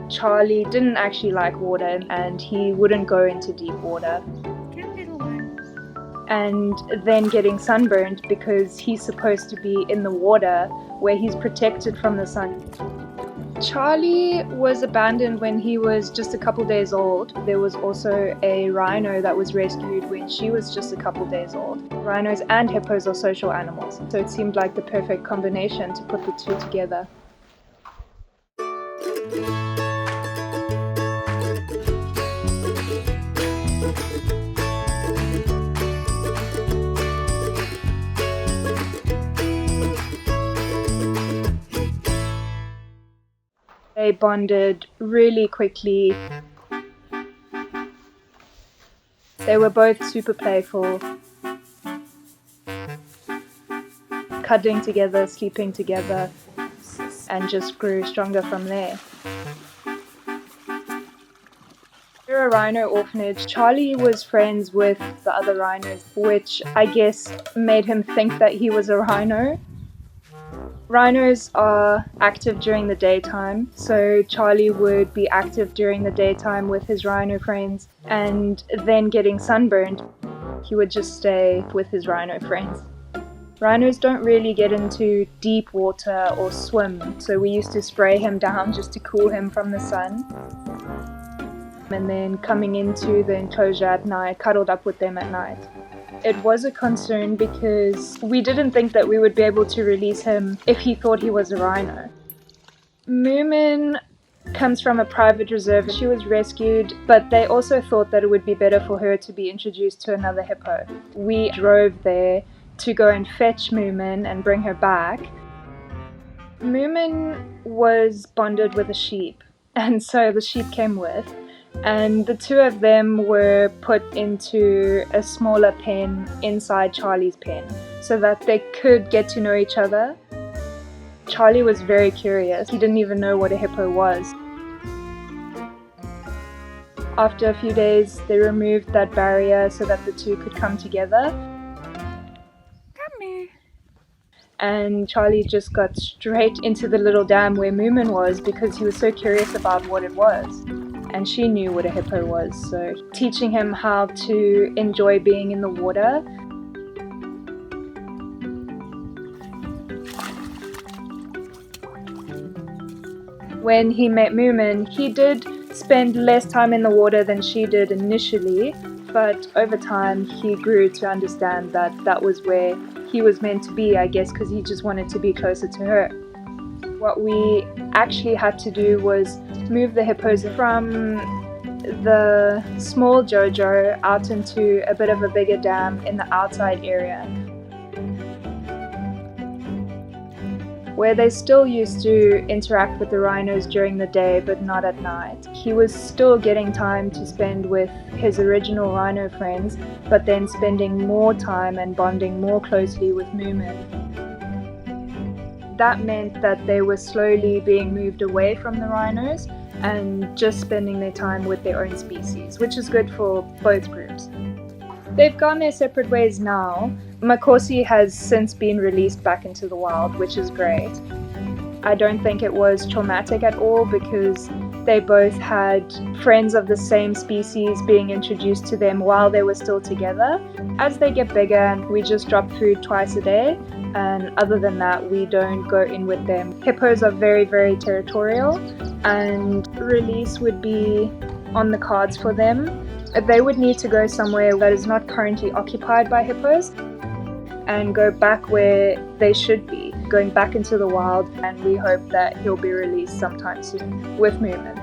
Charlie didn't actually like water and he wouldn't go into deep water. And then getting sunburned because he's supposed to be in the water where he's protected from the sun. Charlie was abandoned when he was just a couple days old. There was also a rhino that was rescued when she was just a couple days old. Rhinos and hippos are social animals, so it seemed like the perfect combination to put the two together. They bonded really quickly. They were both super playful, cuddling together, sleeping together, and just grew stronger from there. Through a rhino orphanage, Charlie was friends with the other rhinos, which I guess made him think that he was a rhino. Rhinos are active during the daytime, so Charlie would be active during the daytime with his rhino friends, and then getting sunburned, he would just stay with his rhino friends. Rhinos don't really get into deep water or swim, so we used to spray him down just to cool him from the sun. And then coming into the enclosure at night, cuddled up with them at night. It was a concern because we didn't think that we would be able to release him if he thought he was a rhino. Moomin comes from a private reserve. She was rescued, but they also thought that it would be better for her to be introduced to another hippo. We drove there to go and fetch Moomin and bring her back. Moomin was bonded with a sheep, and so the sheep came with. And the two of them were put into a smaller pen inside Charlie's pen so that they could get to know each other. Charlie was very curious. He didn't even know what a hippo was. After a few days, they removed that barrier so that the two could come together. Come here. And Charlie just got straight into the little dam where Moomin was because he was so curious about what it was. And she knew what a hippo was, so teaching him how to enjoy being in the water. When he met Moomin, he did spend less time in the water than she did initially, but over time he grew to understand that that was where he was meant to be, I guess, because he just wanted to be closer to her. What we actually had to do was move the hippos from the small Jojo out into a bit of a bigger dam in the outside area, where they still used to interact with the rhinos during the day but not at night. He was still getting time to spend with his original rhino friends, but then spending more time and bonding more closely with Moomin. That meant that they were slowly being moved away from the rhinos and just spending their time with their own species, which is good for both groups. They've gone their separate ways now. Makosi has since been released back into the wild, which is great. I don't think it was traumatic at all because they both had friends of the same species being introduced to them while they were still together. As they get bigger, we just drop food twice a day, and other than that, we don't go in with them. Hippos are very, very territorial, and release would be on the cards for them. They would need to go somewhere that is not currently occupied by hippos and go back where they should be, going back into the wild, and we hope that he'll be released sometime soon with Moomin.